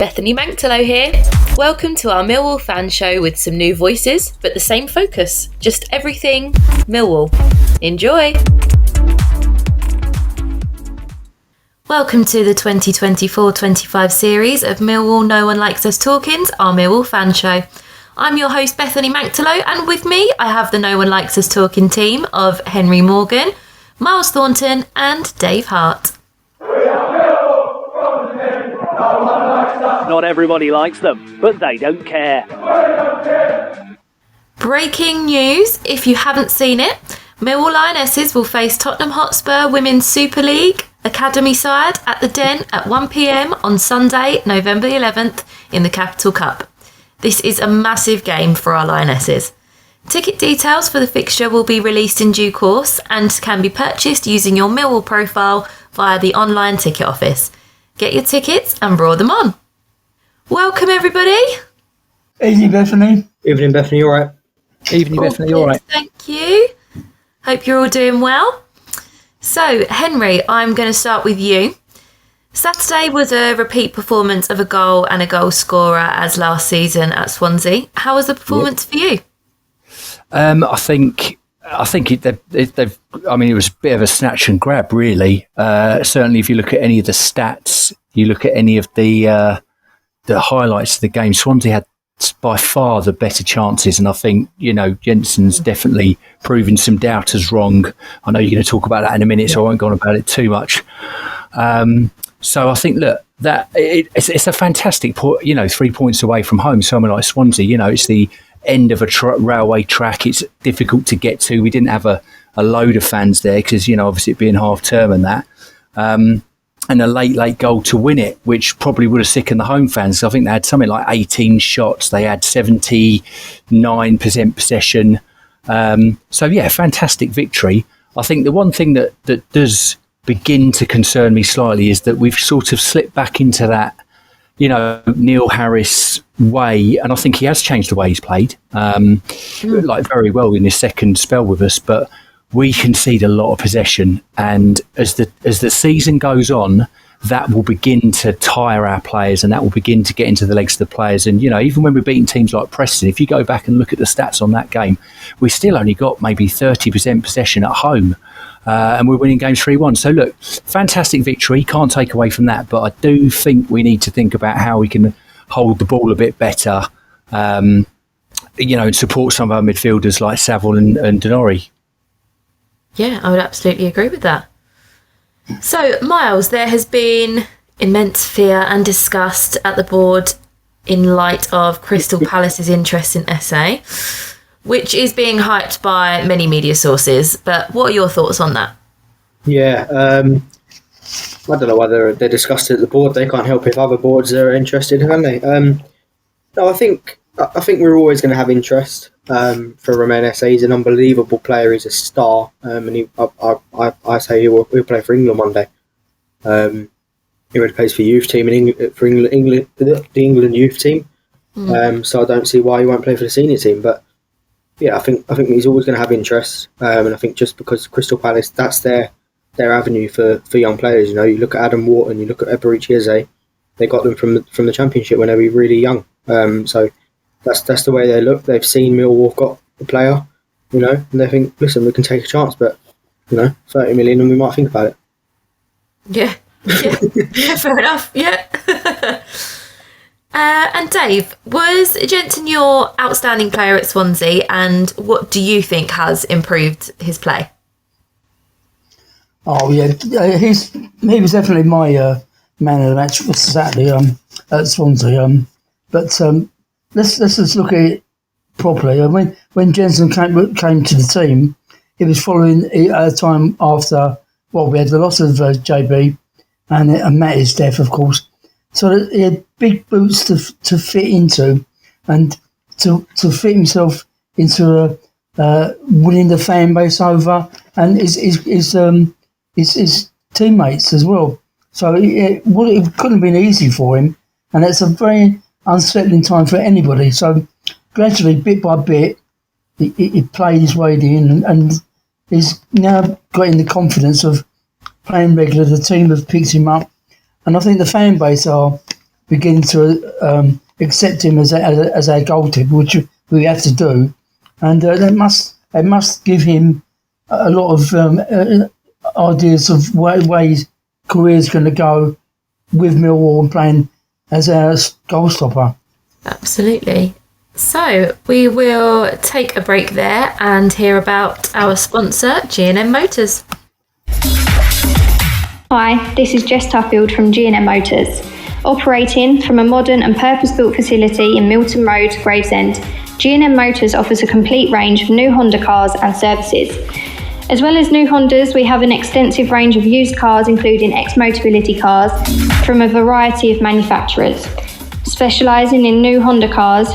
Bethany Manktelow here. Welcome to our Millwall fan show with some new voices, but the same focus. Just everything Millwall. Enjoy! Welcome to the 2024-25 series of Millwall No One Likes Us Talkins, our Millwall fan show. I'm your host Bethany Manktelow, and with me I have the No One Likes Us Talking team of Henry Morgan, Myles Thornton and Dave Hart. Not everybody likes them, but they don't care. Breaking news, if you haven't seen it, Millwall Lionesses will face Tottenham Hotspur Women's Super League Academy side at the Den at 1 p.m. on Sunday, November 11th in the Capital Cup. This is a massive game for our Lionesses. Ticket details for the fixture will be released in due course and can be purchased using your Millwall profile via the online ticket office. Get your tickets and brawl them on. Welcome everybody. Evening Bethany. Evening Bethany, all right? Evening Bethany, all right? Thank you. Hope you're all doing well. So Henry, I'm going to start with you. Saturday was a repeat performance of a goal and a goal scorer as last season at Swansea. How was the performance for you? I think they've. I mean, it was a bit of a snatch and grab, really. Certainly, if you look at any of the stats, you look at any of the highlights of the game, Swansea had by far the better chances, and I think Jensen's definitely proven some doubters wrong. I know you're going to talk about that in a minute, so I won't go on about it too much. So I think, look, that it's a fantastic point. 3 points away from home, somewhere like Swansea. It's the end of a railway track. It's difficult to get to. We didn't have a load of fans there because obviously it being half term and that. And a late goal to win it, which probably would have sickened the home fans. I think they had something like 18 shots. They had 79% possession. Fantastic victory. I think the one thing that does begin to concern me slightly is that we've sort of slipped back into that, Neil Harris way. And I think he has changed the way he's played, very well in his second spell with us. But we concede a lot of possession, and as the season goes on, that will begin to tire our players, and that will begin to get into the legs of the players. And even when we're beating teams like Preston, if you go back and look at the stats on that game, we still only got maybe 30% possession at home, and we're winning games 3-1. So look, fantastic victory, can't take away from that. But I do think we need to think about how we can hold the ball a bit better, and support some of our midfielders like Saville and Denori. Yeah, I would absolutely agree with that. So, Myles, there has been immense fear and disgust at the board in light of Crystal Palace's interest in Esse, which is being hyped by many media sources. But what are your thoughts on that? Yeah, I don't know whether they discussed it at the board. They can't help if other boards are interested, can they? No, I think we're always going to have interest. For Romain Esse, he's an unbelievable player. He's a star, and I say he'll play for England one day. He already plays for youth team for England, the England youth team. So I don't see why he won't play for the senior team. But yeah, I think he's always going to have interest, and I think just because Crystal Palace, that's their avenue for young players. You look at Adam Wharton, you look at Eberici Eze, they got them from the Championship when they were really young. So. That's the way they look. They've seen Millwall got the player, and they think, listen, we can take a chance, but 30 million and we might think about it. Yeah, fair enough. Yeah. And Dave, was Jensen your outstanding player at Swansea, and what do you think has improved his play? Oh yeah, he was definitely my man of the match for Saturday at Swansea. Let's just look at it properly. When Jensen came to the team, it was following a time after. We had the loss of JB and Matty's death, of course. So he had big boots to fit into, and to fit himself into winning the fan base over and his teammates as well. So it couldn't have been easy for him, and it's a very unsettling time for anybody. So gradually, bit by bit, he played his way in, and he's now getting the confidence of playing regular. The team have picked him up, and I think the fan base are begin to accept him as our goalkeeper, which we have to do, and they must give him a lot of ideas of way his career's going to go with Millwall and playing as our goal stopper. Absolutely. So we will take a break there and hear about our sponsor, G&M Motors. Hi, this is Jess Tuffield from G&M Motors. Operating from a modern and purpose-built facility in Milton Road, Gravesend, G&M Motors offers a complete range of new Honda cars and services. As well as new Hondas, we have an extensive range of used cars, including ex-Motability cars from a variety of manufacturers. Specialising in new Honda cars,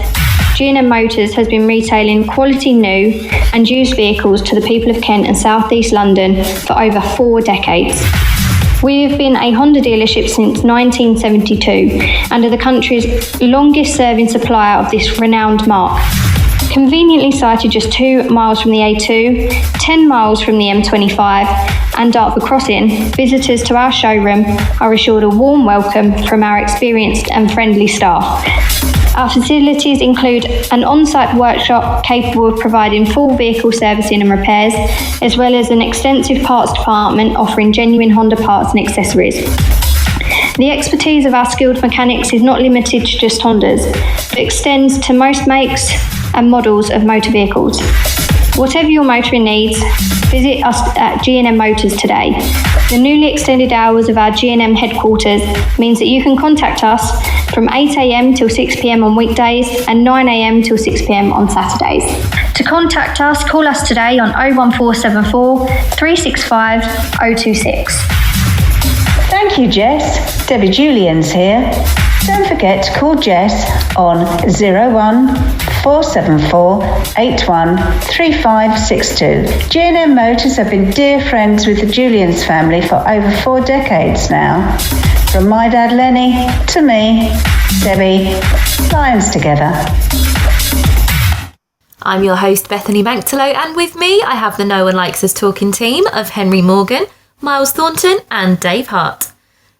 G&M Motors has been retailing quality new and used vehicles to the people of Kent and South East London for over 4 decades. We have been a Honda dealership since 1972 and are the country's longest serving supplier of this renowned marque. Conveniently sited just 2 miles from the A2, 10 miles from the M25 and Dartford Crossing, visitors to our showroom are assured a warm welcome from our experienced and friendly staff. Our facilities include an on-site workshop capable of providing full vehicle servicing and repairs, as well as an extensive parts department offering genuine Honda parts and accessories. The expertise of our skilled mechanics is not limited to just Hondas, but extends to most makes and models of motor vehicles. Whatever your motoring needs, visit us at G&M Motors today. The newly extended hours of our G&M headquarters means that you can contact us from 8 a.m. till 6 p.m. on weekdays and 9 a.m. till 6 p.m. on Saturdays. To contact us, call us today on 01474 365 026. Thank you, Jess. Debbie Julian's here. Don't forget to call Jess on 01474 81 3562. G&M Motors have been dear friends with the Julians family for over 4 decades now. From my dad Lenny to me, Debbie, Lions together. I'm your host, Bethany Manktelow, and with me I have the No One Likes Us Talking team of Henry Morgan, Myles Thornton and Dave Hart.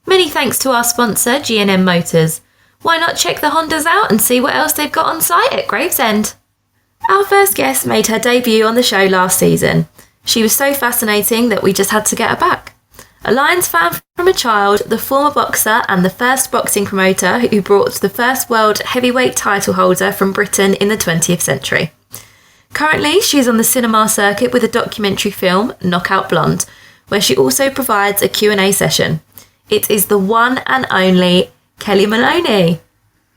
Many thanks to our sponsor, G&M Motors. Why not check the Hondas out and see what else they've got on site at Gravesend? Our first guest made her debut on the show last season. She was so fascinating that we just had to get her back. A Lions fan from a child, the former boxer and the first boxing promoter who brought the first world heavyweight title holder from Britain in the 20th century. Currently, she's on the cinema circuit with a documentary film, Knockout Blonde, where she also provides a Q&A session. It is the one and only Kellie Maloney.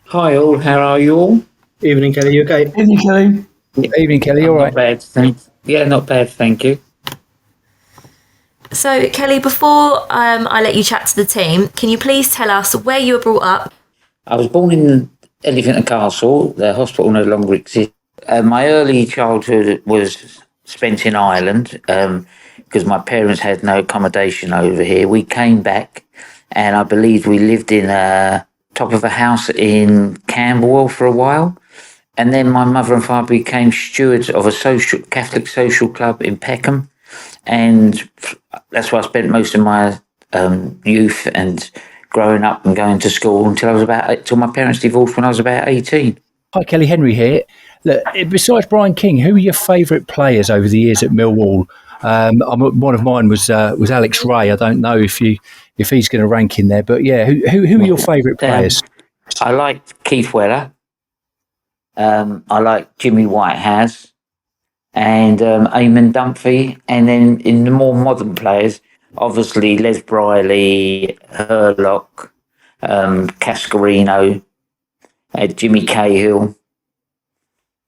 Hi all, how are you all? Evening, Kellie. You okay? Evening, Kelly. Evening, Kelly. All right. Not bad, thanks. Yeah, not bad, thank you. So, Kellie, before I let you chat to the team, can you please tell us where you were brought up? I was born in Elephant and Castle. The hospital no longer exists. My early childhood was spent in Ireland because my parents had no accommodation over here. We came back and I believe we lived in top of a house in Camberwell for a while. And then my mother and father became stewards of a Catholic social club in Peckham. And that's where I spent most of my youth and growing up and going to school until my parents divorced when I was about 18. Hi, Kelly. Henry here. Look, besides Brian King, who are your favourite players over the years at Millwall? One of mine was Alex Ray. I don't know if he's going to rank in there, but yeah, who are your favourite players? I like Keith Weller. I like Jimmy Whitehouse and Eamon Dunphy. And then in the more modern players, obviously Les Briley, Herlock, Cascarino, Jimmy Cahill.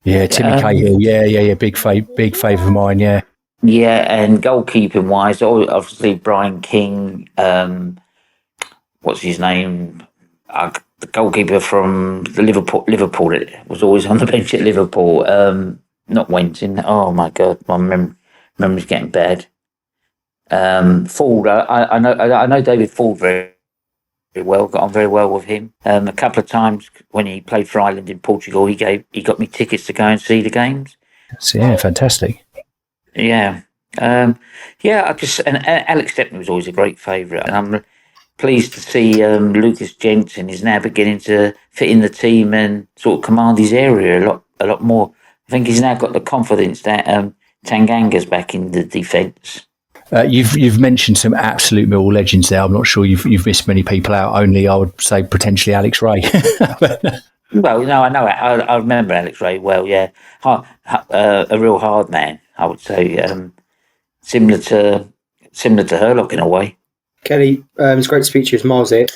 Yeah, Timmy Cahill. Yeah. Big favour of mine. Yeah. Yeah, and goalkeeping wise, obviously Brian King. What's his name? The goalkeeper from the Liverpool was always on the bench at Liverpool. Not Wenton. Oh my God, my memory's getting bad. Ford. I know David Ford very well. Got on very well with him. A couple of times when he played for Ireland in Portugal, he got me tickets to go and see the games. So, yeah, fantastic. Yeah. And Alex Stepney was always a great favourite. And pleased to see Lukas Jensen is now beginning to fit in the team and sort of command his area a lot more. I think he's now got the confidence that Tanganga's back in the defence. You've mentioned some absolute Millwall legends there. I'm not sure you've missed many people out. Only I would say potentially Alex Ray. Well, no, I know. I remember Alex Ray well. Yeah, a real hard man. I would say similar to Herlock in a way. Kellie, it's great to speak to you. It's Myles here.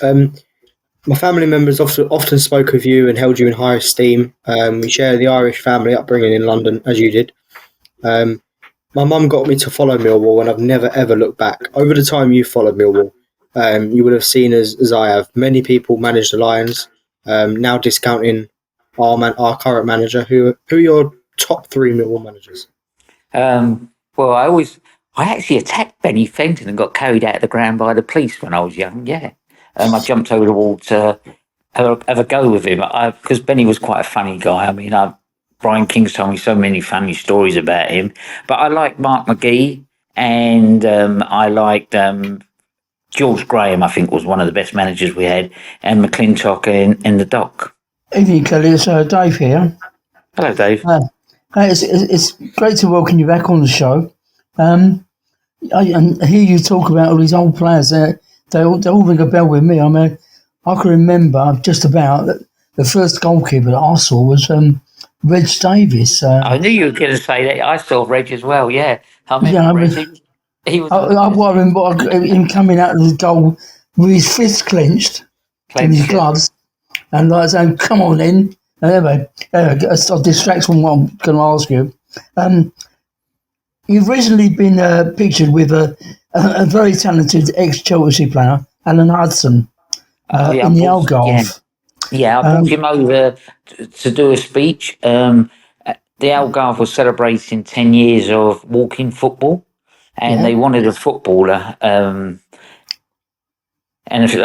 My family members often spoke of you and held you in high esteem. We share the Irish family upbringing in London, as you did. My mum got me to follow Millwall, and I've never ever looked back. Over the time you followed Millwall, you would have seen, as I have, many people manage the Lions. Now discounting our current manager. Who are your top 3 Millwall managers? Well, I actually attacked Benny Fenton and got carried out of the ground by the police when I was young. Yeah, I jumped over the wall to have a go with him because Benny was quite a funny guy. I mean, Brian King's told me so many funny stories about him. But I liked Mark McGee, and I liked George Graham. I think was one of the best managers we had, and McClintock in the dock. Evening, Kellie. It's Dave here. Hello, Dave. It's great to welcome you back on the show. I hear you talk about all these old players. They all ring a bell with me. I mean, I can remember just about the first goalkeeper that I saw was Reg Davis. I knew you were going to say that. I saw Reg as well. Yeah, I remember Reg. He was. I remember him coming out of the goal with his fists clenched in his gloves, and like saying, "Come on, then." Anyway, I'll distract from what I'm going to ask you. You've recently been pictured with a very talented ex-Chelsea player, Alan Hudson, in the Algarve. Yeah, I brought him over to do a speech. The Algarve was celebrating 10 years of walking football, and they wanted a footballer. And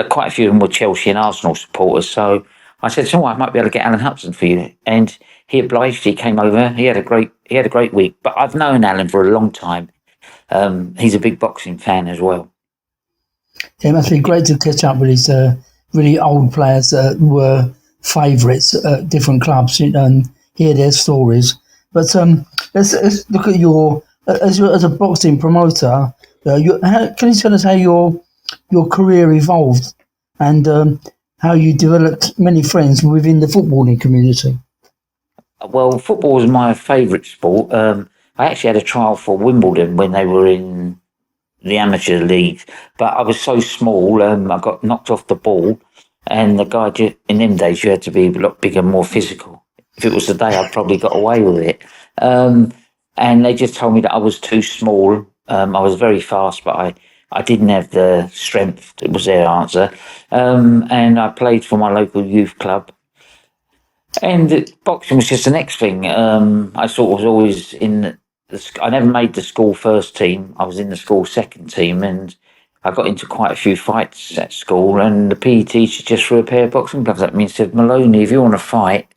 quite a few of them were Chelsea and Arsenal supporters. So I said, I might be able to get Alan Hudson for you. And he obliged. He came over. He had a great week. But I've known Alan for a long time. He's a big boxing fan as well. Yeah, it must be great to catch up with these really old players that were favourites at different clubs and hear their stories. But let's look at your as a boxing promoter. Can you tell us how your career evolved and how you developed many friends within the footballing community? Well, football was my favourite sport. I actually had a trial for Wimbledon when they were in the amateur league, but I was so small, I got knocked off the ball, and the guy, in them days, you had to be a lot bigger, more physical. If it was today, I'd probably got away with it. And they just told me that I was too small. I was very fast, but I didn't have the strength. It was their answer. And I played for my local youth club. And boxing was just the next thing. I sort of was always I never made the school first team. I was in the school second team, and I got into quite a few fights at school. And the PE teacher just threw a pair of boxing gloves at me and said, "Maloney, if you want to fight,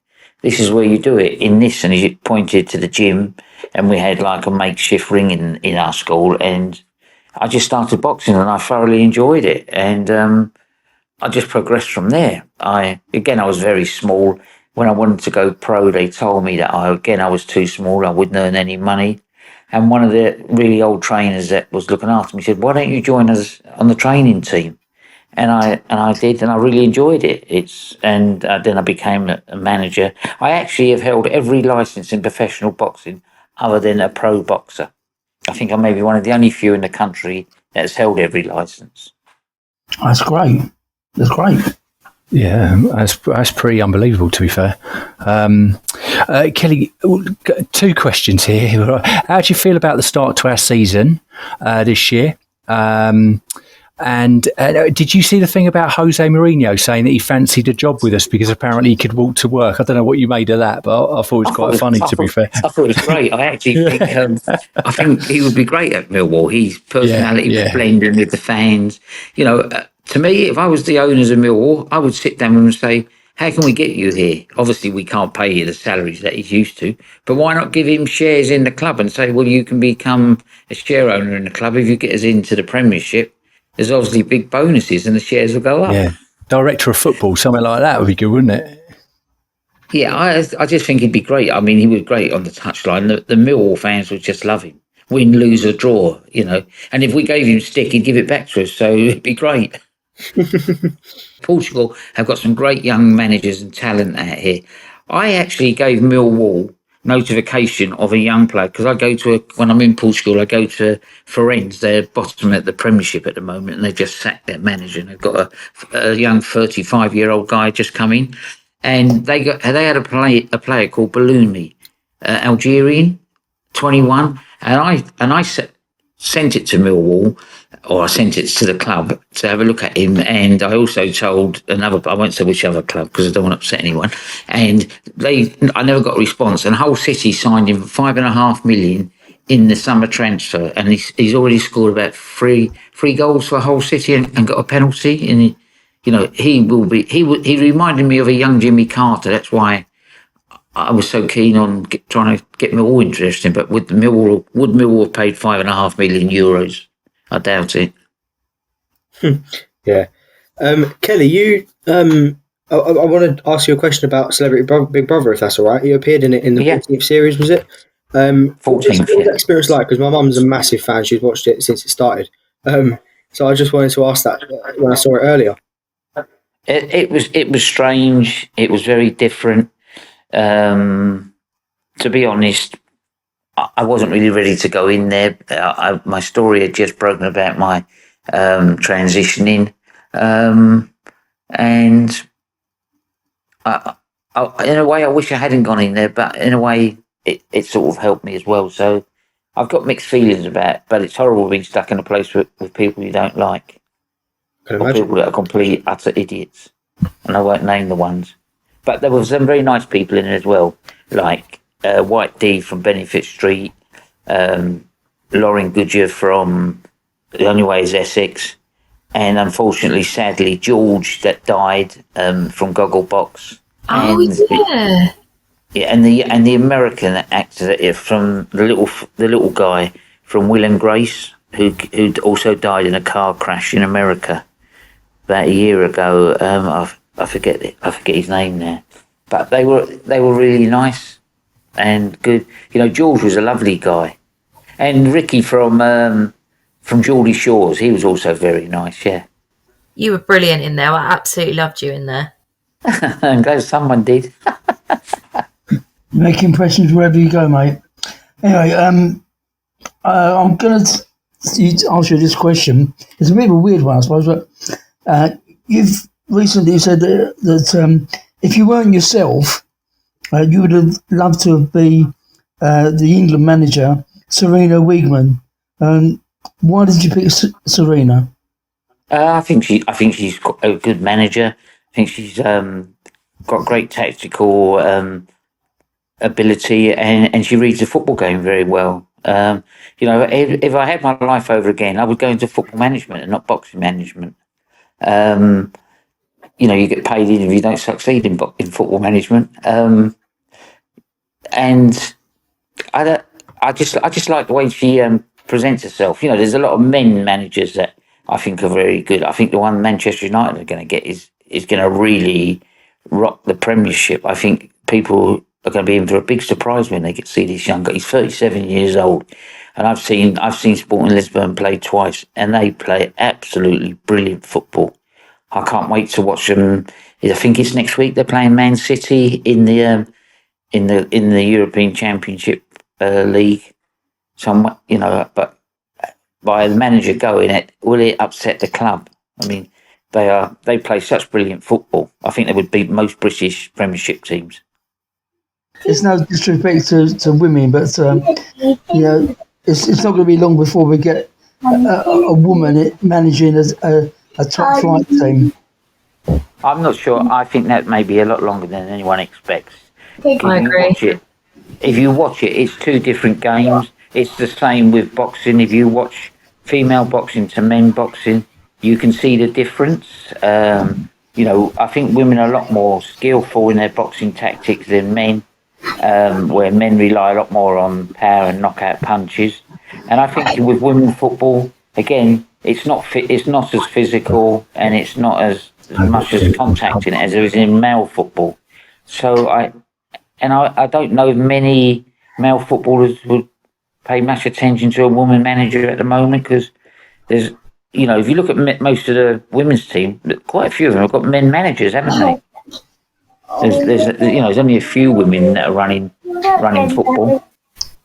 this is where you do it, in this." And he pointed to the gym, and we had like a makeshift ring in our school. And I just started boxing, and I thoroughly enjoyed it. And I just progressed from there. I was very small. When I wanted to go pro, they told me that I was too small. I wouldn't earn any money. And one of the really old trainers that was looking after me said, "Why don't you join us on the training team?" And I did, and I really enjoyed it. Then I became a manager. I actually have held every license in professional boxing other than a pro boxer. I think I may be one of the only few in the country that's held every license. That's great. That's great. Yeah, that's pretty unbelievable, to be fair. Kellie, 2 questions here. How do you feel about the start to our season this year? And did you see the thing about Jose Mourinho saying that he fancied a job with us because apparently he could walk to work? I don't know what you made of that, but I thought it was quite funny, to be fair. I thought it was great. I actually think he would be great at Millwall. His personality was blending with the fans. To me, if I was the owners of Millwall, I would sit down and say, "How can we get you here? Obviously, we can't pay you the salaries that he's used to, but why not give him shares in the club and say, well, you can become a share owner in the club if you get us into the Premiership, there's obviously big bonuses and the shares will go up. Yeah. Director of football, something like that would be good, wouldn't it? Yeah, I just think he'd be great. I mean, he was great on the touchline. The Millwall fans would just love him. Win, lose or draw, And if we gave him stick, he'd give it back to us. So it'd be great. Portugal have got some great young managers and talent out here. I actually gave Millwall notification of a young player because when I'm in Portugal, I go to Farense. They're bottom at the Premiership at the moment, and they've just sacked their manager. And they've got a young 35-year-old guy just come in, and they had a player called Maloney, Algerian, 21, and I sent it to Millwall, or I sent it to the club to have a look at him. And I also told I won't say which other club because I don't want to upset anyone. And I never got a response. And Hull City signed him for $5.5 million in the summer transfer. And he's already scored about three goals for Hull City and got a penalty. And he reminded me of a young Jimmy Carter. That's why I was so keen on trying to get Millwall interested, but would Millwall have paid €5.5 million? I doubt it. Yeah. Kellie, you, I want to ask you a question about Celebrity Big Brother, if that's all right. You appeared in it in the 14th series, was it? 14th, what was the experience like? Because my mum's a massive fan. She's watched it since it started. So I just wanted to ask that when I saw it earlier. It was strange. It was very different. To be honest, I wasn't really ready to go in there. My story had just broken about my transitioning, and in a way, I wish I hadn't gone in there. But in a way, it sort of helped me as well. So I've got mixed feelings about it. But it's horrible being stuck in a place with people you don't like, or people that are complete utter idiots. And I won't name the ones. But there were some very nice people in it as well, like White D from Benefit Street, Lauren Goodyear from The Only Way is Essex, and unfortunately, sadly, George that died from Gogglebox. Oh, yeah. Yeah, and the American actor from the little guy from Will and Grace, who'd also died in a car crash in America about a year ago. I forget his name now, but they were really nice and good. George was a lovely guy, and Ricky from Geordie Shores, he was also very nice. Yeah, you were brilliant in there. I absolutely loved you in there. I'm glad someone did. Make impressions wherever you go, mate. Anyway, I'm going to ask you this question. It's a bit of a weird one, I suppose, but you've recently said that if you weren't yourself, you would have loved to be the England manager, Sarina Wiegman. Why did you pick Sarina? I think she's a good manager. I think she's got great tactical ability, and she reads the football game very well. If I had my life over again, I would go into football management and not boxing management. You get paid even if you don't succeed in football management. And I just like the way she presents herself. There's a lot of men managers that I think are very good. I think the one Manchester United are going to get is going to really rock the Premiership. I think people are going to be in for a big surprise when they get to see this young guy. He's 37 years old, and I've seen Sporting Lisbon play twice, and they play absolutely brilliant football. I can't wait to watch them. I think it's next week they're playing Man City in the European Championship League. But by the manager going, will it upset the club? I mean, they play such brilliant football. I think they would beat most British Premiership teams. It's no disrespect to women, but it's not going to be long before we get a woman managing a top flight team. I'm not sure. I think that may be a lot longer than anyone expects. I agree. If you watch it, it's two different games. It's the same with boxing. If you watch female boxing to men boxing, you can see the difference. I think women are a lot more skillful in their boxing tactics than men, where men rely a lot more on power and knockout punches. And I think with women football, again, it's not it's not as physical, and it's not as much as contacting as there is in male football. So I don't know if many male footballers would pay much attention to a woman manager at the moment, because there's, if you look at most of the women's team, quite a few of them have got men managers, haven't they? There's only a few women that are running football.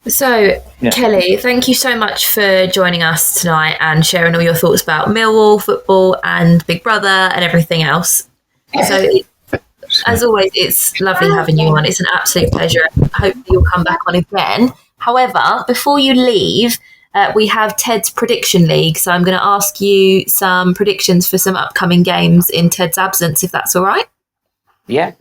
So, yeah. Kellie, thank you so much for joining us tonight and sharing all your thoughts about Millwall football and Big Brother and everything else. So, as always, it's lovely having you on. It's an absolute pleasure. Hopefully you'll come back on again. However, before you leave, we have Ted's Prediction League. So I'm going to ask you some predictions for some upcoming games in Ted's absence, if that's all right. Yeah.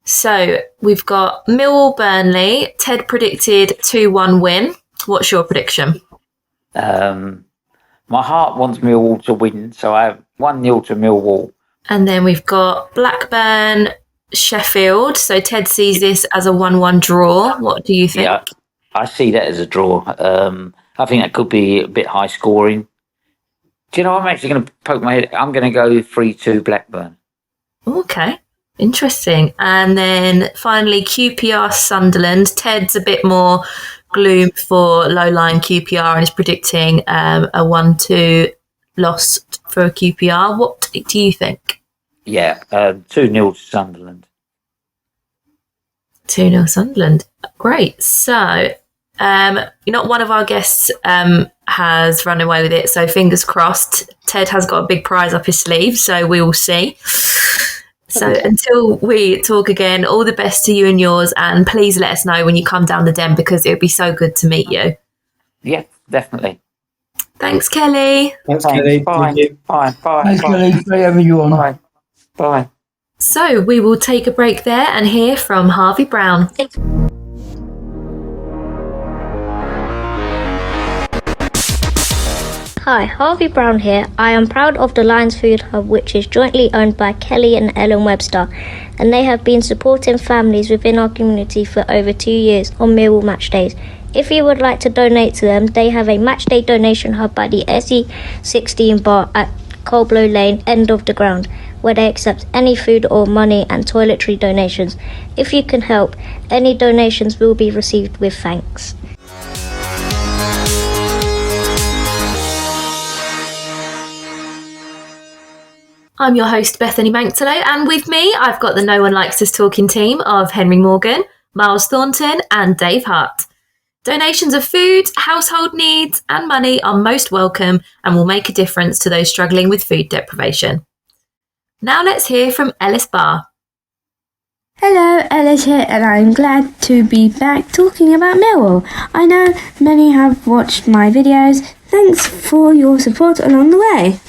So we've got Millwall Burnley. Ted predicted 2-1 win. What's your prediction? My heart wants Millwall to win, so I have 1-0 to Millwall. And then we've got Blackburn Sheffield. So Ted sees this as a 1-1 draw. What do you think? Yeah, I see that as a draw. I think that could be a bit high scoring. Do you know, I'm actually going to poke my head. I'm going to go 3-2 Blackburn. Okay. Interesting. And then finally, QPR Sunderland. Ted's a bit more gloom for low-line QPR and is predicting a 1-2 loss for QPR. What do you think? Yeah, 2-0 to Sunderland. 2-0 Sunderland. Great. So, not one of our guests has run away with it, so fingers crossed. Ted has got a big prize up his sleeve, so we will see. So until we talk again, all the best to you and yours, and please let us know when you come down the Den, because it would be so good to meet you. Yeah, definitely. Thanks, Kellie. Thanks, Kellie. Bye. Bye. Thanks, Kellie. Great having you on. Bye. So we will take a break there and hear from Harvey Brown. Hi, Harvey Brown here. I am proud of the Lions Food Hub, which is jointly owned by Kellie and Ellen Webster, and they have been supporting families within our community for over 2 years on Millwall match days. If you would like to donate to them, they have a match day donation hub by the Esse 16 bar at Coldblow Lane, end of the ground, where they accept any food or money and toiletry donations. If you can help, any donations will be received with thanks. I'm your host, Bethany Manktelow, and with me, I've got the No One Likes Us Talking team of Henry Morgan, Myles Thornton, and Dave Hart. Donations of food, household needs, and money are most welcome and will make a difference to those struggling with food deprivation. Now let's hear from Ellis Barr. Hello, Ellis here, and I'm glad to be back talking about Millwall. I know many have watched my videos. Thanks for your support along the way.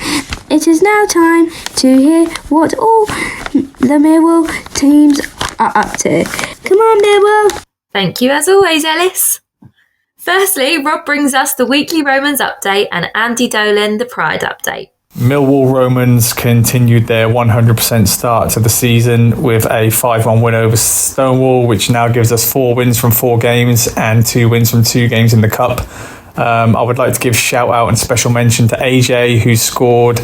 It is now time to hear what all the Millwall teams are up to. Come on, Millwall! Thank you as always, Ellis. Firstly, Rob brings us the weekly Romans update and Andy Dolan the Pride update. Millwall Romans continued their 100% start to the season with a 5-1 win over Stonewall, which now gives us 4 wins from 4 games and 2 wins from 2 games in the Cup. I would like to give shout out and special mention to AJ, who scored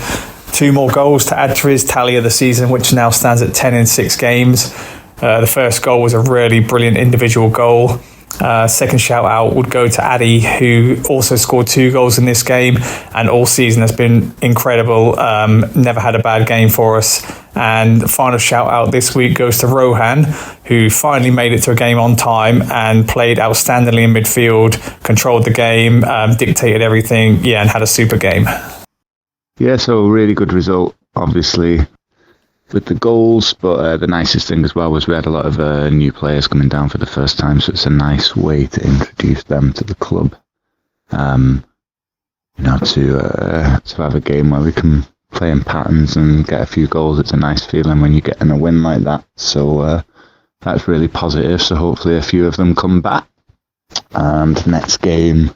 2 more goals to add to his tally of the season, which now stands at 10 in 6 games. The first goal was a really brilliant individual goal. Second shout out would go to Addy, who also scored 2 goals in this game and all season has been incredible. Never had a bad game for us. And the final shout out this week goes to Rohan, who finally made it to a game on time and played outstandingly in midfield, controlled the game, dictated everything, and had a super game. Yeah, so really good result, obviously, with the goals, but the nicest thing as well was we had a lot of new players coming down for the first time, so it's a nice way to introduce them to the club. To have a game where we can play in patterns and get a few goals. It's a nice feeling when you get in a win like that, so that's really positive, so hopefully a few of them come back. And the next game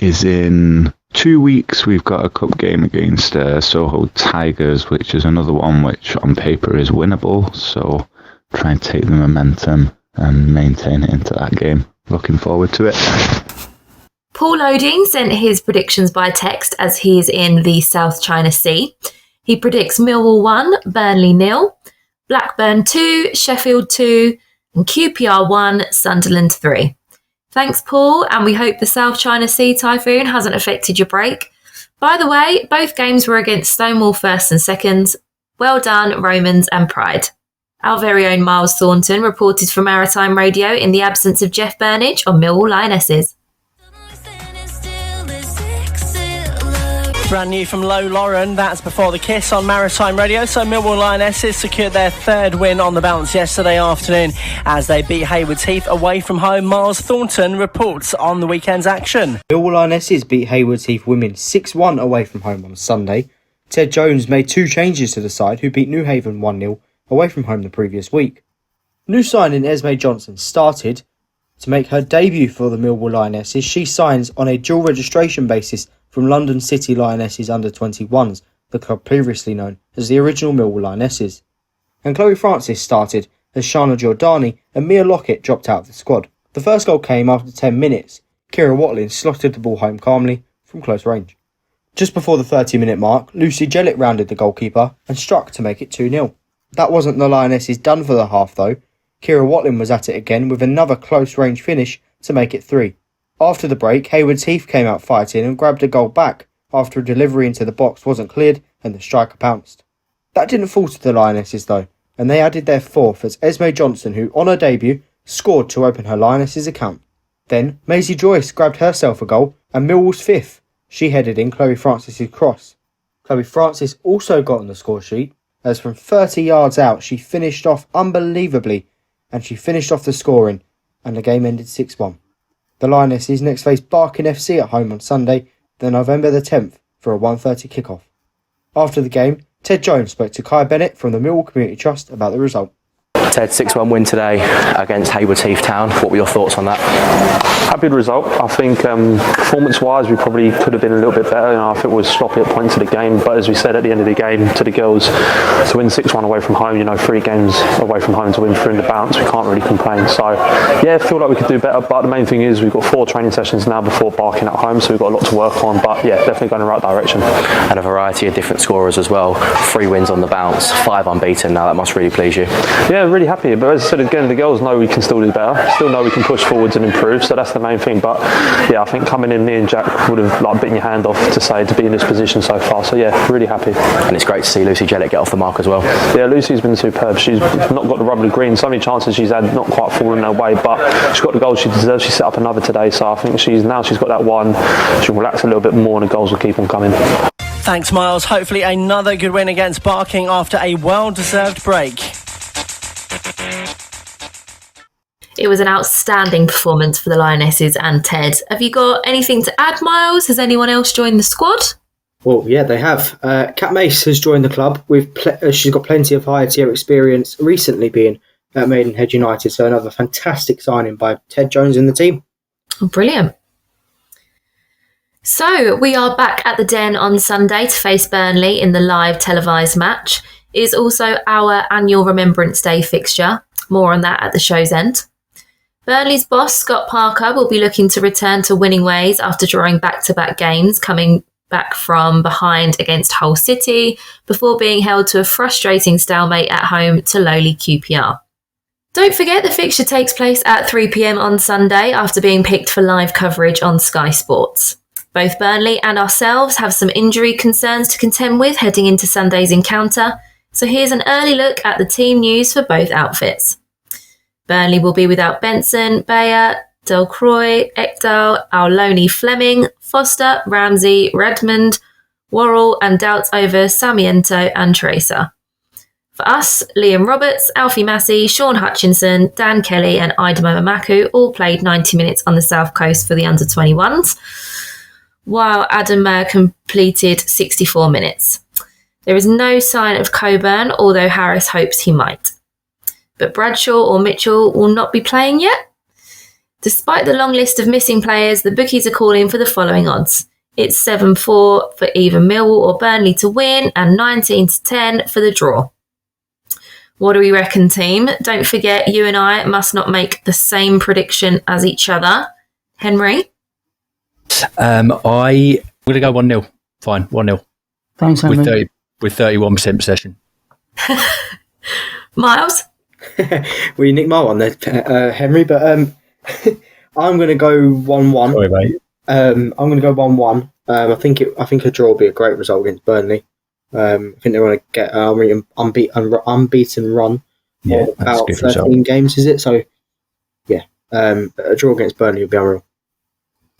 is in 2 weeks. We've got a cup game against Soho Tigers, which is another one which on paper is winnable, so try and take the momentum and maintain it into that game. Looking forward to it. Paul Oding sent his predictions by text as he is in the South China Sea. He predicts Millwall 1, Burnley 0, Blackburn 2, Sheffield 2, and QPR 1, Sunderland 3. Thanks, Paul, and we hope the South China Sea typhoon hasn't affected your break. By the way, both games were against Stonewall firsts and seconds. Well done, Romans and Pride. Our very own Myles Thornton reported for Maritime Radio in the absence of Jeff Burnage on Millwall Lionesses. Brand new from Low Lauren, that's Before the Kiss on Maritime Radio. So Millwall Lionesses secured their third win on the bounce yesterday afternoon as they beat Haywards Heath away from home. Myles Thornton reports on the weekend's action. Millwall Lionesses beat Haywards Heath women 6-1 away from home on Sunday. Ted Jones made 2 changes to the side, who beat New Haven 1-0 away from home the previous week. New signing Esme Johnson started to make her debut for the Millwall Lionesses. She signs on a dual registration basis from London City Lionesses under-21s, the club previously known as the original Millwall Lionesses. And Chloe Francis started as Shana Giordani and Mia Lockett dropped out of the squad. The first goal came after 10 minutes. Kira Watlin slotted the ball home calmly from close range. Just before the 30-minute mark, Lucy Jellick rounded the goalkeeper and struck to make it 2-0. That wasn't the Lionesses done for the half though. Kira Watlin was at it again with another close range finish to make it 3. After the break, Haywards Heath came out fighting and grabbed a goal back after a delivery into the box wasn't cleared and the striker pounced. That didn't fall to the Lionesses though, and they added their 4th as Esme Johnson, who on her debut scored to open her Lionesses account. Then Maisie Joyce grabbed herself a goal and Millwall's 5th. She headed in Chloe Francis's cross. Chloe Francis also got on the score sheet as from 30 yards out she finished off unbelievably and she finished off the scoring and the game ended 6-1. The Lionesses next face Barking FC at home on Sunday, the November the 10th, for a 1:30 kickoff. After the game, Ted Jones spoke to Kai Bennett from the Millwall Community Trust about the result. Ted, 6-1 win today against Haywards Heath Town. What were your thoughts on that? Happy result. I think performance-wise we probably could have been a little bit better. I think we were sloppy at points of the game, but as we said at the end of the game to the girls, to win 6-1 away from home, 3 games away from home to win 3 in the bounce, we can't really complain. So yeah, I feel like we could do better, but the main thing is we've got 4 training sessions now before Barking at home, so we've got a lot to work on, but yeah, definitely going in the right direction. And a variety of different scorers as well. 3 wins on the bounce, 5 unbeaten now. That must really please you. Yeah, really happy, but as I said again, the girls know we can still do better, still know we can push forwards and improve, so that's the main thing. But yeah, I think coming in, me and Jack would have bitten your hand off to be in this position so far, so yeah, really happy. And it's great to see Lucy Jellick get off the mark as well. Yeah, Lucy's been superb. She's not got the rub of the green, so many chances she's had not quite fallen her way, but she's got the goals she deserves. She set up another today, so I think she's got that one, she'll relax a little bit more and the goals will keep on coming. Thanks, Myles. Hopefully another good win against Barking after a well-deserved break. It was an outstanding performance for the Lionesses and Ted. Have you got anything to add, Myles? Has anyone else joined the squad? Well, yeah, they have. Kat Mace has joined the club. She's got plenty of higher tier experience, recently being at Maidenhead United, so another fantastic signing by Ted Jones and the team. Oh, brilliant. So, we are back at the Den on Sunday to face Burnley in the live televised match. It is also our annual Remembrance Day fixture. More on that at the show's end. Burnley's boss, Scott Parker, will be looking to return to winning ways after drawing back-to-back games, coming back from behind against Hull City, before being held to a frustrating stalemate at home to lowly QPR. Don't forget the fixture takes place at 3 p.m. on Sunday after being picked for live coverage on Sky Sports. Both Burnley and ourselves have some injury concerns to contend with heading into Sunday's encounter, so here's an early look at the team news for both outfits. Burnley will be without Benson, Bayer, Delcroix, Ekdal, Maloney, Fleming, Foster, Ramsey, Redmond, Worrell and doubts over Sarmiento and Tracer. For us, Liam Roberts, Alfie Massey, Sean Hutchinson, Dan Kellie and Idemo Amaku all played 90 minutes on the South Coast for the under-21s, while Adam Mayer completed 64 minutes. There is no sign of Coburn, although Harris hopes he might. But Bradshaw or Mitchell will not be playing yet. Despite the long list of missing players, the bookies are calling for the following odds. It's 7-4 for either Millwall or Burnley to win and 19-10 for the draw. What do we reckon, team? Don't forget, you and I must not make the same prediction as each other. Henry? I'm going to go 1-0. Fine, 1-0. Thanks, Henry. With 31% possession. Myles? We nicked my one there, Henry, but I'm going to go 1-1. Sorry, mate. I'm going to go 1-1. I think a draw will be a great result against Burnley. I think they're going to get an unbeaten run of about 13 result. Games, is it? So, yeah, a draw against Burnley would be unreal.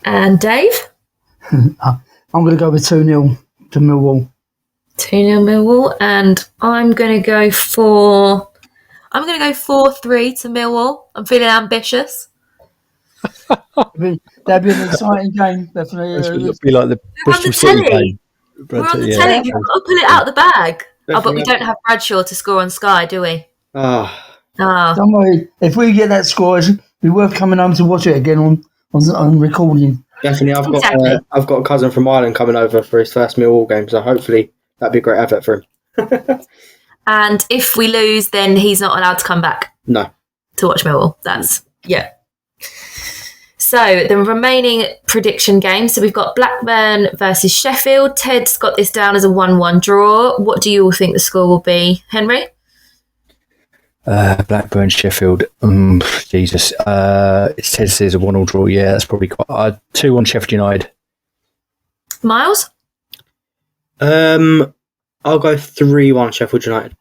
And Dave? I'm going to go with 2-0 to Millwall. 2-0 Millwall, and I'm going to go 4-3 to Millwall. I'm feeling ambitious. That'd be an exciting game, definitely. It'll be like the Bristol City game. We're on the telly. We've got to pull it out the bag. But we don't have Bradshaw to score on Sky, do we? Don't worry. If we get that score, it'd be worth coming home to watch it again on recording. Definitely. I've got a cousin from Ireland coming over for his first Millwall game, so hopefully that'd be a great effort for him. And if we lose, then he's not allowed to come back. No. To watch Millwall. Yeah. So the remaining prediction games. So we've got Blackburn versus Sheffield. Ted's got this down as a 1-1 draw. What do you all think the score will be, Henry? Blackburn, Sheffield. Jesus. It says there's a 1-1 draw. Yeah, that's probably quite 2-1 Sheffield United. Myles? I'll go 3-1 Sheffield United.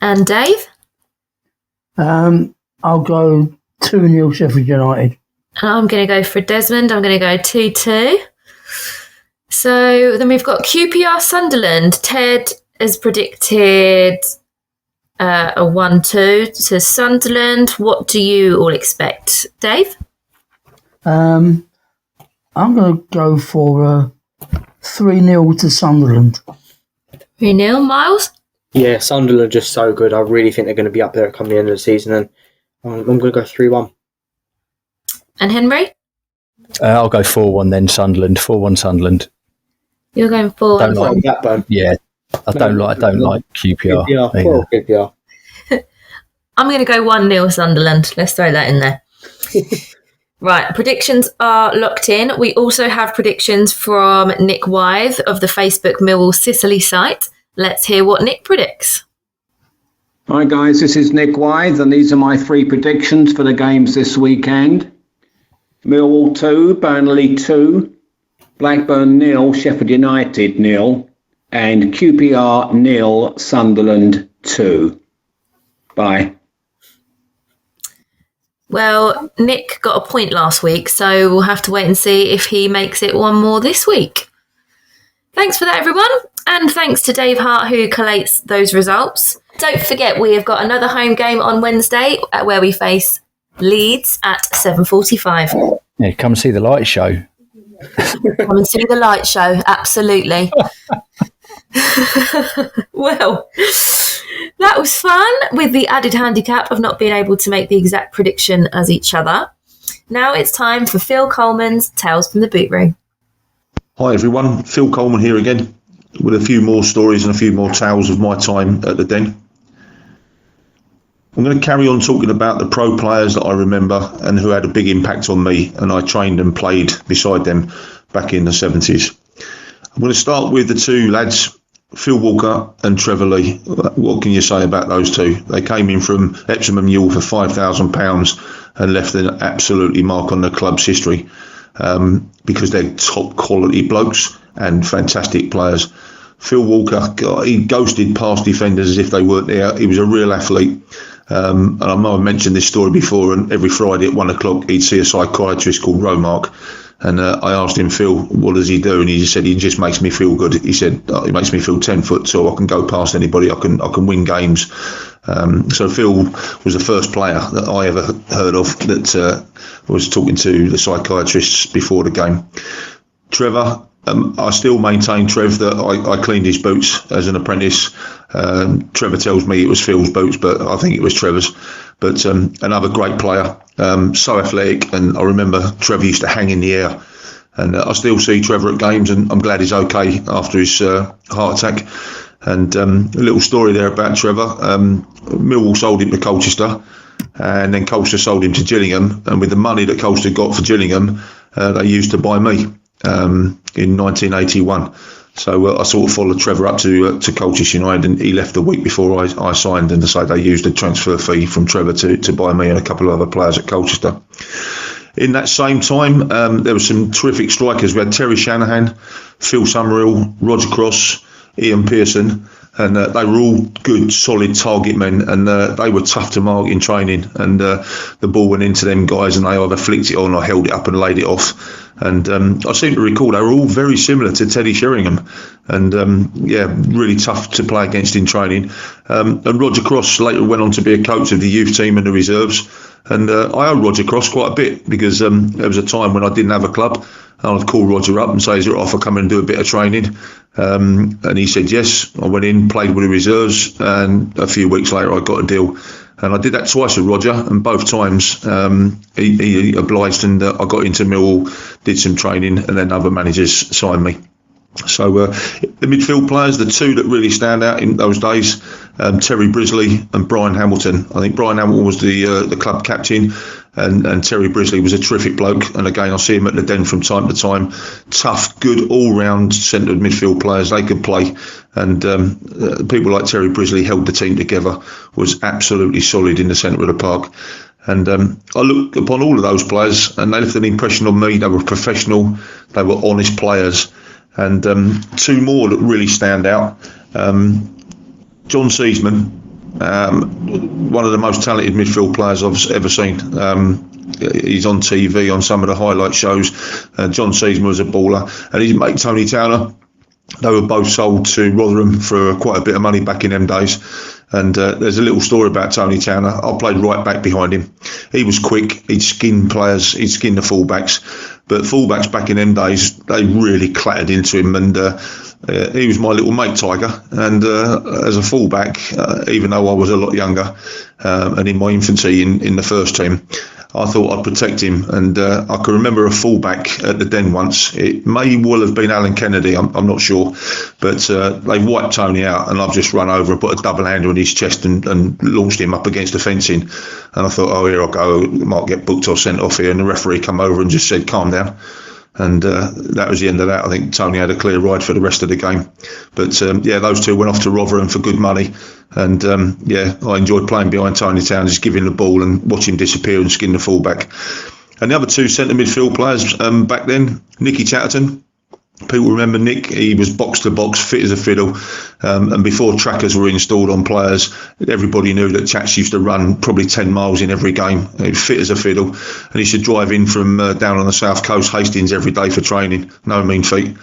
And Dave? I'll go 2-0 Sheffield United. I'm going to go for Desmond. I'm going to go 2-2. So then we've got QPR Sunderland. Ted has predicted a 1-2 to Sunderland. What do you all expect? Dave? I'm going to go for 3-0 to Sunderland. 3-0. Myles? Yeah, Sunderland are just so good. I really think they're going to be up there come the end of the season, and I'm going to go 3-1. And Henry? I'll go 4-1 then, Sunderland. 4-1 Sunderland. You're going 4-1. Blackburn. Yeah, I don't like QPR. QPR. I'm going to go 1-0 Sunderland. Let's throw that in there. Right, predictions are locked in. We also have predictions from Nick Wythe of the Facebook Millwall Sicily site. Let's hear what Nick predicts. Hi guys, this is Nick Wythe and these are my 3 predictions for the games this weekend. Millwall 2, Burnley 2, Blackburn 0, Sheffield United 0, and QPR 0, Sunderland 2. Bye. Well, Nick got a point last week, so we'll have to wait and see if he makes it one more this week. Thanks for that, everyone. And thanks to Dave Hart, who collates those results. Don't forget, we have got another home game on Wednesday where we face Leeds at 7:45. Yeah, come and see the light show. Come and see the light show, absolutely. Well, that was fun with the added handicap of not being able to make the exact prediction as each other. Now it's time for Phil Coleman's Tales from the Boot Room. Hi everyone, Phil Coleman here again with a few more stories and a few more tales of my time at the Den. I'm going to carry on talking about the pro players that I remember and who had a big impact on me, and I trained and played beside them back in the 70s. I'm going to start with the 2 lads, Phil Walker and Trevor Lee. What can you say about those 2? They came in from Epsom and Ewell for £5,000 and left an absolutely mark on the club's history because they're top quality blokes and fantastic players. Phil Walker, he ghosted past defenders as if they weren't there. He was a real athlete. And I know I've mentioned this story before, and every Friday at 1 o'clock he'd see a psychiatrist called Romark, and I asked him, Phil, what does he do? And he said, he just makes me feel good. He said, he makes me feel 10 foot, so I can go past anybody, I can win games. So Phil was the first player that I ever heard of that was talking to the psychiatrists before the game. Trevor, I still maintain, Trev, that I cleaned his boots as an apprentice. Trevor tells me it was Phil's boots, but I think it was Trevor's. But another great player, so athletic, and I remember Trevor used to hang in the air. And I still see Trevor at games, and I'm glad he's okay after his heart attack. And a little story there about Trevor. Millwall sold him to Colchester, and then Colchester sold him to Gillingham. And with the money that Colchester got for Gillingham, they used to buy me in 1981. So I sort of followed Trevor up to Colchester United, and he left a week before I signed, and so they used a transfer fee from Trevor to buy me and a couple of other players at Colchester. In that same time, there were some terrific strikers. We had Terry Shanahan, Phil Summerhill, Roger Cross, Ian Pearson, and they were all good, solid target men, and they were tough to mark in training. And the ball went into them guys, and they either flicked it on or held it up and laid it off. And I seem to recall they were all very similar to Teddy Sheringham, and really tough to play against in training. And Roger Cross later went on to be a coach of the youth team and the reserves. And I owe Roger Cross quite a bit, because there was a time when I didn't have a club, and I'd call Roger up and say, is it off, I come and do a bit of training? And he said yes. I went in, played with the reserves, and a few weeks later I got a deal. And I did that twice with Roger, and both times he obliged, and I got into Millwall, did some training, and then other managers signed me. So the midfield players, the two that really stand out in those days, Terry Brisley and Brian Hamilton. I think Brian Hamilton was the club captain, and Terry Brisley was a terrific bloke. And again, I see him at the Den from time to time. Tough, good, all-round centre midfield players. They could play. And people like Terry Brisley held the team together, was absolutely solid in the centre of the park. And I look upon all of those players, and they left an impression on me. They were professional. They were honest players. And two more that really stand out. John Seasman, one of the most talented midfield players I've ever seen. He's on TV on some of the highlight shows. John Seasman was a baller. And his mate Tony Towner, they were both sold to Rotherham for quite a bit of money back in them days. And there's a little story about Tony Towner. I played right back behind him. He was quick. He'd skin players. He'd skin the fullbacks. But fullbacks back in them days, they really clattered into him. And he was my little mate, Tiger. And as a fullback, even though I was a lot younger and in my infancy in the first team, I thought I'd protect him. And I can remember a fullback at the Den once. It may well have been Alan Kennedy, I'm not sure. But they wiped Tony out, and I've just run over and put a double hander on his chest and launched him up against the fencing. And I thought, oh, here I go, I might get booked or sent off here. And the referee come over and just said, calm down. And that was the end of that. I think Tony had a clear ride for the rest of the game. But those two went off to Rotherham for good money. And I enjoyed playing behind Tony Town, just giving the ball and watch him disappear and skin the fullback. And the other two centre midfield players back then, Nicky Chatterton. People remember Nick. He was box to box, fit as a fiddle. And before trackers were installed on players, everybody knew that Chats used to run probably 10 miles in every game. He was fit as a fiddle. And he used to drive in from down on the south coast, Hastings, every day for training. No mean feat.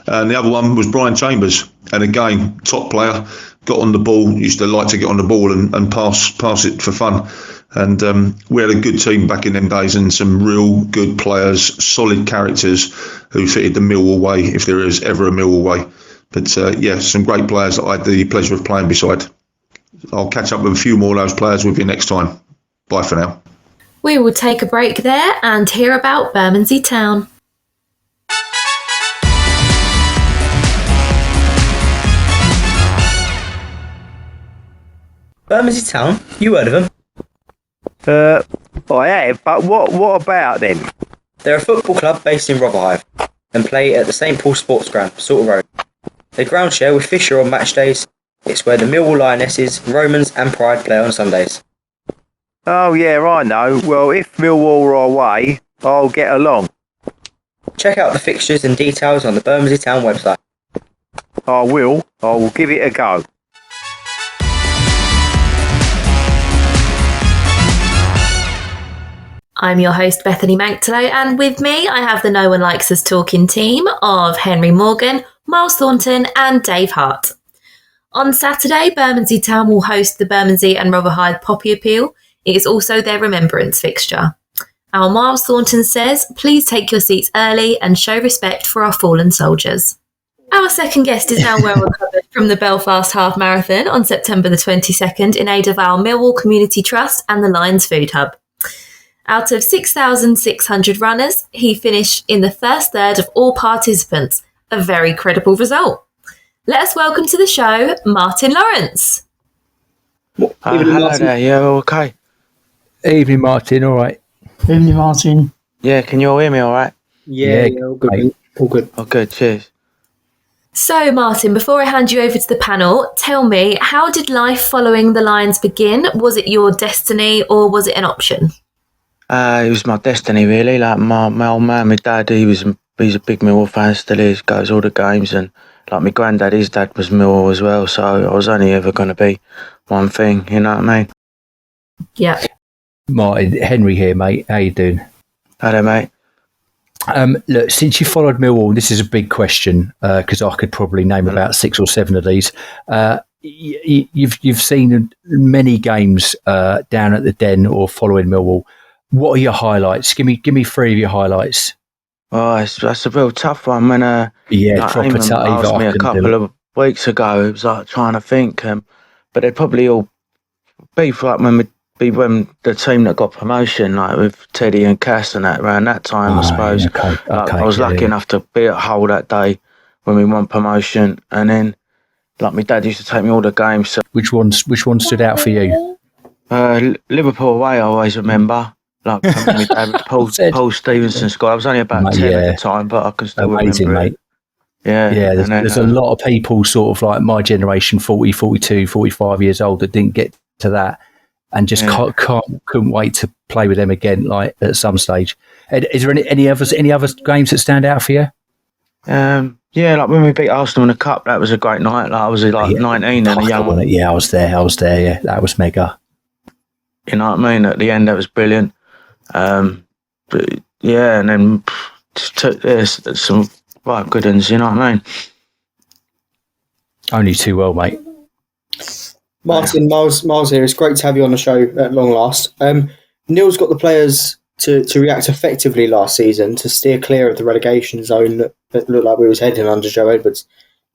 And the other one was Brian Chambers. And again, top player, got on the ball, used to like to get on the ball and pass it for fun. And we had a good team back in them days, and some real good players, solid characters who fitted the Millwall way, if there is ever a Millwall way. But some great players that I had the pleasure of playing beside. I'll catch up with a few more of those players with you next time. Bye for now. We will take a break there and hear about Bermondsey Town. Bermondsey Town? You heard of them? I have, but what about them? They're a football club based in Rotherhithe and play at the St Paul Sports Ground, Salt Road. They ground share with Fisher on match days. It's where the Millwall Lionesses, Romans and Pride play on Sundays. Oh yeah, I know. Well, if Millwall are away, I'll get along. Check out the fixtures and details on the Bermondsey Town website. I will give it a go. I'm your host, Bethany Manktelow, and with me I have the No One Likes Us Talking team of Henry Morgan, Myles Thornton and Dave Hart. On Saturday, Bermondsey Town will host the Bermondsey and Rotherhithe Poppy Appeal. It is also their remembrance fixture. Our Myles Thornton says, please take your seats early and show respect for our fallen soldiers. Our second guest is now well recovered from the Belfast Half Marathon on September the 22nd in aid of our Millwall Community Trust and the Lions Food Hub. Out of 6,600 runners, he finished in the first third of all participants. A very credible result. Let us welcome to the show, Martyn Lawrence. Hello there, yeah, okay. Evening, Martyn, all right. Evening, Martyn. Yeah, can you all hear me all right? Yeah, all good. Mate. All good. Okay, cheers. So, Martyn, before I hand you over to the panel, tell me, how did life following the Lions begin? Was it your destiny or was it an option? It was my destiny, really. Like my old man, my dad, he's a big Millwall fan, still is, goes all the games, and like my granddad, his dad was Millwall as well, so I was only ever going to be one thing, you know what I mean? Yeah. Martyn, Henry here, mate. How you doing? Hello, mate. Look, since you followed Millwall, this is a big question because I could probably name about 6 or 7 of these. You've seen many games down at the Den or following Millwall. What are your highlights? Give me 3 of your highlights. Oh, that's a real tough one. When proper Eamon asked me a couple of weeks ago, it was like trying to think, but they'd probably all be like when the team that got promotion, like with Teddy and Cass and that around that time, I suppose. Okay, I was lucky enough to be at Hull that day when we won promotion, and then like my dad used to take me all the games. So which one stood out for you? Liverpool away, I always remember. Like my dad, Paul Stevenson's squad. I was only about 10 at the time, but I can still remember mate. it. Yeah, there's a lot of people sort of like my generation, 40, 42, 45 years old, that didn't get to that and just couldn't wait to play with them again, like at some stage. Is there any other games that stand out for you? Yeah, like when we beat Arsenal in the Cup, that was a great night. Like I was 19 and a young one. Yeah, I was there. Yeah, that was mega. You know what I mean? At the end, that was brilliant. But yeah, and then there's some right good ones. You know what I mean? Only too well, mate. Martyn, Myles here. It's great to have you on the show at long last. Neil's got the players to react effectively last season to steer clear of the relegation zone that looked like we was heading under Joe Edwards.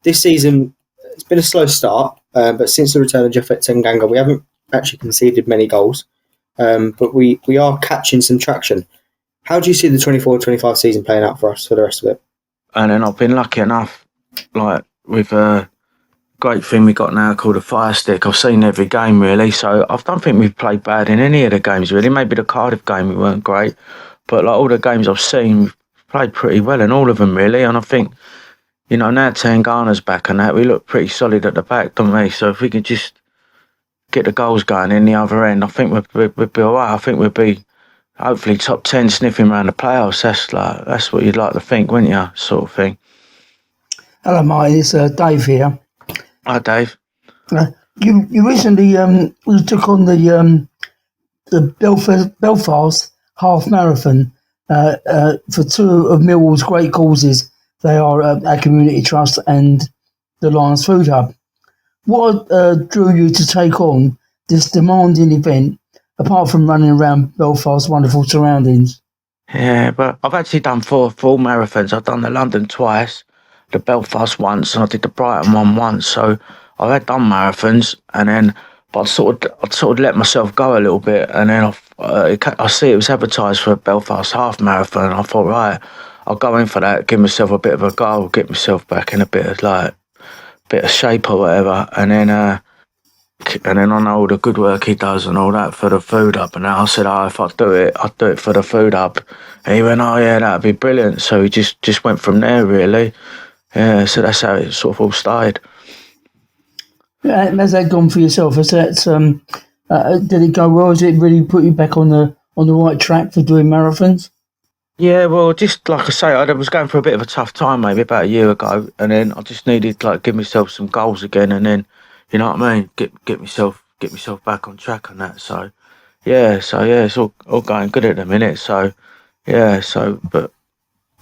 This season, it's been a slow start, but since the return of Japhet Tanganga, we haven't actually conceded many goals, but we are catching some traction. How do you see the 24-25 season playing out for us for the rest of it? And then I've been lucky enough, like with great thing we got now called a Fire Stick. I've seen every game really, so I don't think we've played bad in any of the games really. Maybe the Cardiff game we weren't great, but like all the games I've seen, we've played pretty well in all of them really. And I think, you know, now Tangana's back and that, we look pretty solid at the back, don't we? So if we could just get the goals going in the other end, I think we'd be all right. I think we'd be hopefully top 10 sniffing around the playoffs. That's what you'd like to think, wouldn't you? Sort of thing. Hello, Martyn. It's Dave here. Hi, Dave. You recently took on the Belfast Half Marathon for 2 of Millwall's great causes. They are our community trust and the Lions Food Hub. What drew you to take on this demanding event, apart from running around Belfast's wonderful surroundings? Yeah, but I've actually done 4 full marathons. I've done the London twice, the Belfast once, and I did the Brighton one once. So I've had done marathons, and then but I sort of let myself go a little bit, and then I see it was advertised for a Belfast Half Marathon, and I thought, right, I'll go in for that, give myself a bit of a go, get myself back in a bit of shape or whatever, and then I know all the good work he does and all that for the food hub, and I said, if I do it, I'll do it for the food hub. And he went, oh yeah, that'd be brilliant. So he just went from there really. Yeah, so that's how it sort of all started. How's that gone for yourself? Has that did it go well? Has it really put you back on the right track for doing marathons? Yeah, well, just like I say, I was going through a bit of a tough time maybe about a year ago, and then I just needed like give myself some goals again, and then you know what I mean, get myself back on track on that. So yeah, it's all going good at the minute. So yeah,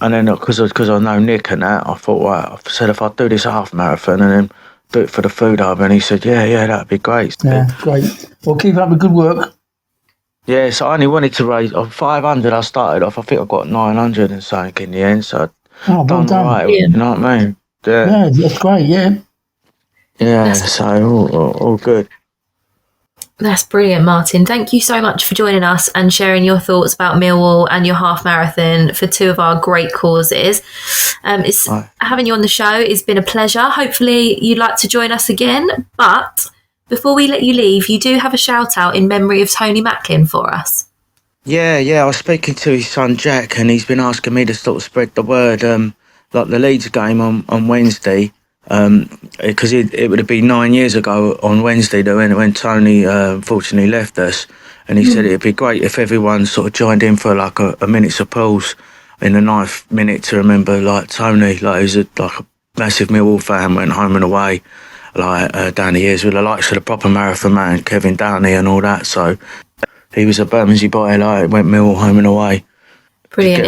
and then because I know Nick and that, I thought, right, I said if I do this half marathon and then do it for the food hub, and he said, yeah, that'd be great. Yeah, great. Well, keep up the good work. Yeah, so I only wanted to raise 500. I started off. I think I got 900 and something in the end. So well done. Right, you know what I mean? Yeah, that's great. Yeah. So all good. That's brilliant, Martyn. Thank you so much for joining us and sharing your thoughts about Millwall and your half marathon for 2 of our great causes. Having you on the show has been a pleasure. Hopefully you'd like to join us again. But before we let you leave, you do have a shout out in memory of Tony Macklin for us. Yeah, I was speaking to his son Jack, and he's been asking me to sort of spread the word, like the Leeds game on Wednesday, because it would have been 9 years ago on Wednesday when Tony unfortunately left us, and he said it'd be great if everyone sort of joined in for like a minute's applause in the 9th minute to remember like Tony, like he's like a massive Millwall fan, went home and away like down the years with the likes of the proper marathon man Kevin Downey and all that, so he was a Bermondsey boy, like went Millwall home and away. Brilliant.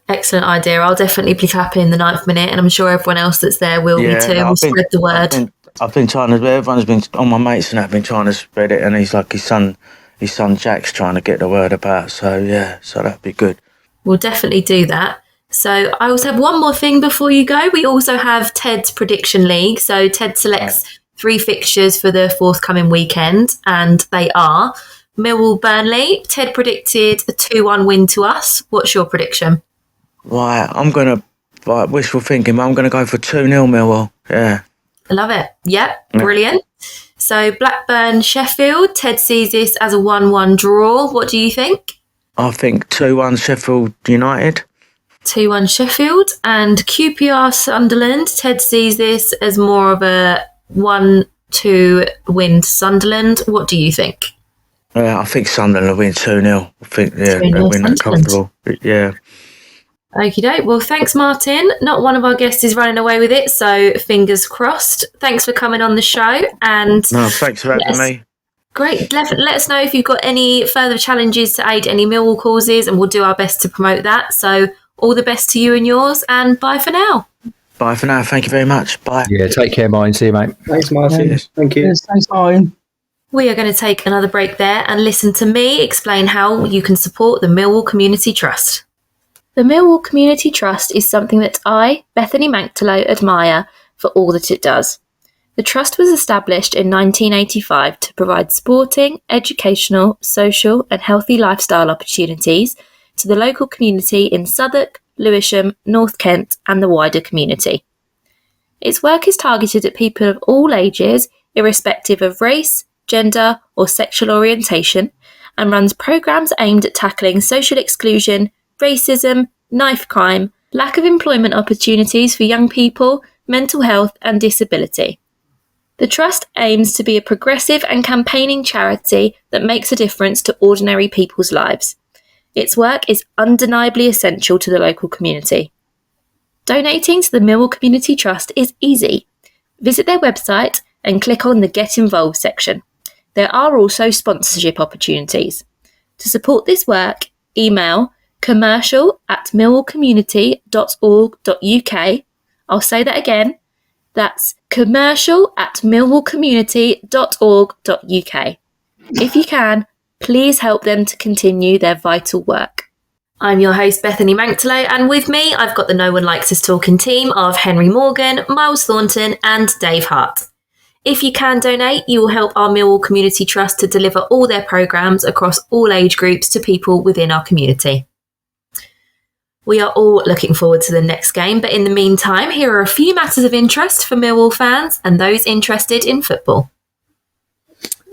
Excellent idea. I'll definitely be clapping in the 9th minute, and I'm sure everyone else that's there will be too. We'll spread the word. I've been trying to, everyone's been, all my mates and that have been trying to spread it, and he's like his son Jack's trying to get the word about, so that'd be good. We'll definitely do that. So I also have one more thing before you go. We also have Ted's Prediction League. So Ted selects 3 fixtures for the forthcoming weekend, and they are Millwall Burnley. Ted predicted a 2-1 win to us. What's your prediction? Right, I'm going to, wishful thinking, but I'm going to go for 2-0 Millwall. Yeah. I love it. Yep, brilliant. So Blackburn Sheffield. Ted sees this as a 1-1 draw. What do you think? I think 2-1 Sheffield United. 2-1 Sheffield. And QPR Sunderland. Ted sees this as more of a 1-2 win to Sunderland. What do you think? Yeah, I think Sunderland will win 2-0. I think they'll win that comfortable. Yeah. Okie doke. Well, thanks, Martyn. Not one of our guests is running away with it, so fingers crossed. Thanks for coming on the show. And no, thanks for having me. Great. Let us know if you've got any further challenges to aid any Millwall causes, and we'll do our best to promote that. So all the best to you and yours, and bye for now. Bye for now. Thank you very much. Bye. Yeah, take care, Martyn. See you, mate. Thanks, Martyn. Yes. Thank you. Yes, thanks, Martyn. We are going to take another break there and listen to me explain how you can support the Millwall Community Trust. The Millwall Community Trust is something that I, Bethany Manktelow, admire for all that it does. The Trust was established in 1985 to provide sporting, educational, social and healthy lifestyle opportunities to the local community in Southwark, Lewisham, North Kent and the wider community. Its work is targeted at people of all ages, irrespective of race, gender or sexual orientation, and runs programmes aimed at tackling social exclusion, racism, knife crime, lack of employment opportunities for young people, mental health and disability. The Trust aims to be a progressive and campaigning charity that makes a difference to ordinary people's lives. Its work is undeniably essential to the local community. Donating to the Millwall Community Trust is easy. Visit their website and click on the Get Involved section. There are also sponsorship opportunities. To support this work, email commercial@millwallcommunity.org.uk. I'll say that again. That's commercial@millwallcommunity.org.uk. If you can, please help them to continue their vital work. I'm your host, Bethany Manktelow, and with me, I've got the No One Likes Us Talking team of Henry Morgan, Myles Thornton, and Dave Hart. If you can donate, you will help our Millwall Community Trust to deliver all their programmes across all age groups to people within our community. We are all looking forward to the next game, but in the meantime, here are a few matters of interest for Millwall fans and those interested in football.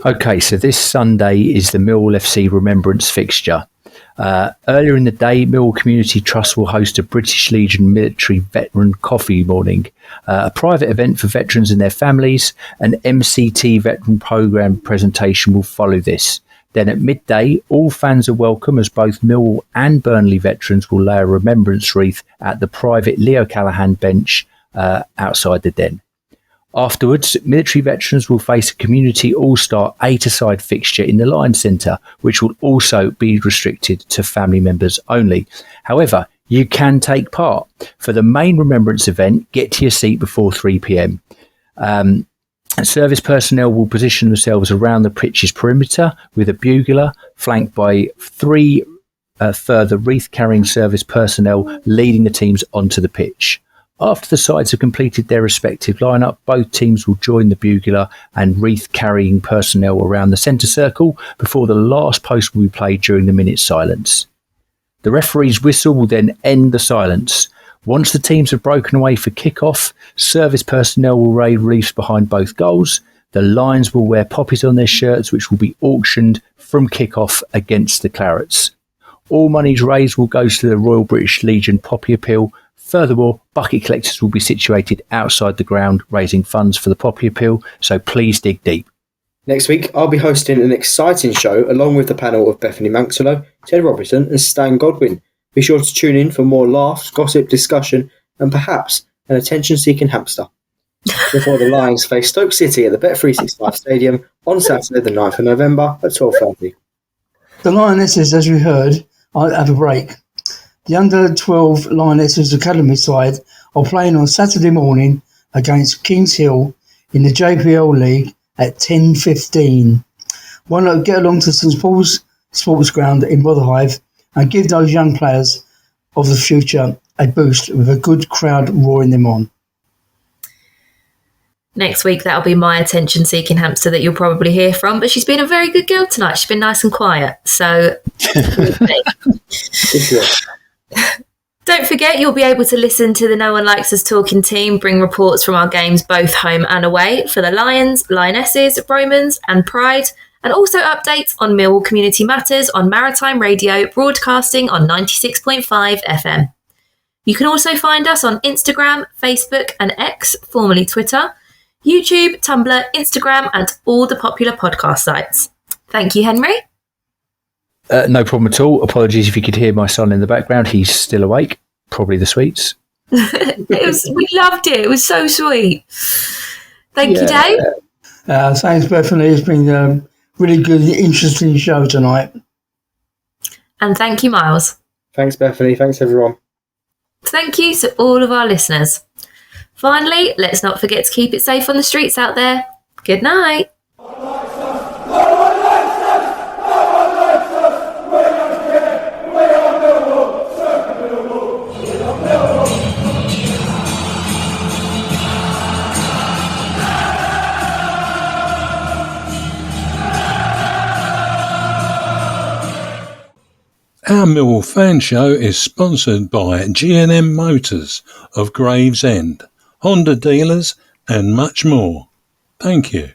Okay, so this Sunday is the Millwall FC Remembrance fixture. Earlier in the day, Millwall Community Trust will host a British Legion military veteran coffee morning, a private event for veterans and their families. An MCT veteran programme presentation will follow this. Then at midday, all fans are welcome as both Millwall and Burnley veterans will lay a remembrance wreath at the private Leo Callaghan bench outside the Den. Afterwards, military veterans will face a community all-star 8-a-side fixture in the Lion Centre, which will also be restricted to family members only. However, you can take part. For the main remembrance event, get to your seat before 3 p.m. Service personnel will position themselves around the pitch's perimeter with a bugler, flanked by 3 further wreath-carrying service personnel leading the teams onto the pitch. After the sides have completed their respective lineup, both teams will join the bugler and wreath-carrying personnel around the centre circle before the last post will be played during the minute's silence. The referee's whistle will then end the silence. Once the teams have broken away for kick-off, service personnel will raise wreaths behind both goals. The Lions will wear poppies on their shirts, which will be auctioned from kick-off against the Clarets. All monies raised will go to the Royal British Legion Poppy Appeal. Furthermore, bucket collectors will be situated outside the ground, raising funds for the Poppy Appeal, so please dig deep. Next week, I'll be hosting an exciting show along with the panel of Bethany Manktelow, Ted Robertson and Stan Godwin. Be sure to tune in for more laughs, gossip, discussion and perhaps an attention-seeking hamster. Before the Lions face Stoke City at the Bet365 Stadium on Saturday the 9th of November at 12:30. The Lionesses, as we heard, are at a break. The under-12 Lionesses Academy side are playing on Saturday morning against Kings Hill in the JPL League at 10:15. Why not get along to St Paul's Sports Ground in Rotherhithe and give those young players of the future a boost with a good crowd roaring them on. Next week, that'll be my attention-seeking hamster that you'll probably hear from, but she's been a very good girl tonight. She's been nice and quiet, so... Don't forget, you'll be able to listen to the No One Likes Us Talking team bring reports from our games both home and away for the Lions, Lionesses, Romans and Pride, and also updates on Millwall Community Matters on Maritime Radio, broadcasting on 96.5 FM. You can also find us on Instagram, Facebook and X, formerly Twitter, YouTube, Tumblr, Instagram and all the popular podcast sites. Thank you, Henry. No problem at all. Apologies if you could hear my son in the background. He's still awake. Probably the sweets. We loved it. It was so sweet. Thank you, Dave. Thanks, Bethany. It's been a really good, interesting show tonight. And thank you, Myles. Thanks, Bethany. Thanks, everyone. Thank you to all of our listeners. Finally, let's not forget to keep it safe on the streets out there. Good night. Our Millwall Fan Show is sponsored by G&M Motors of Gravesend, Honda dealers and much more. Thank you.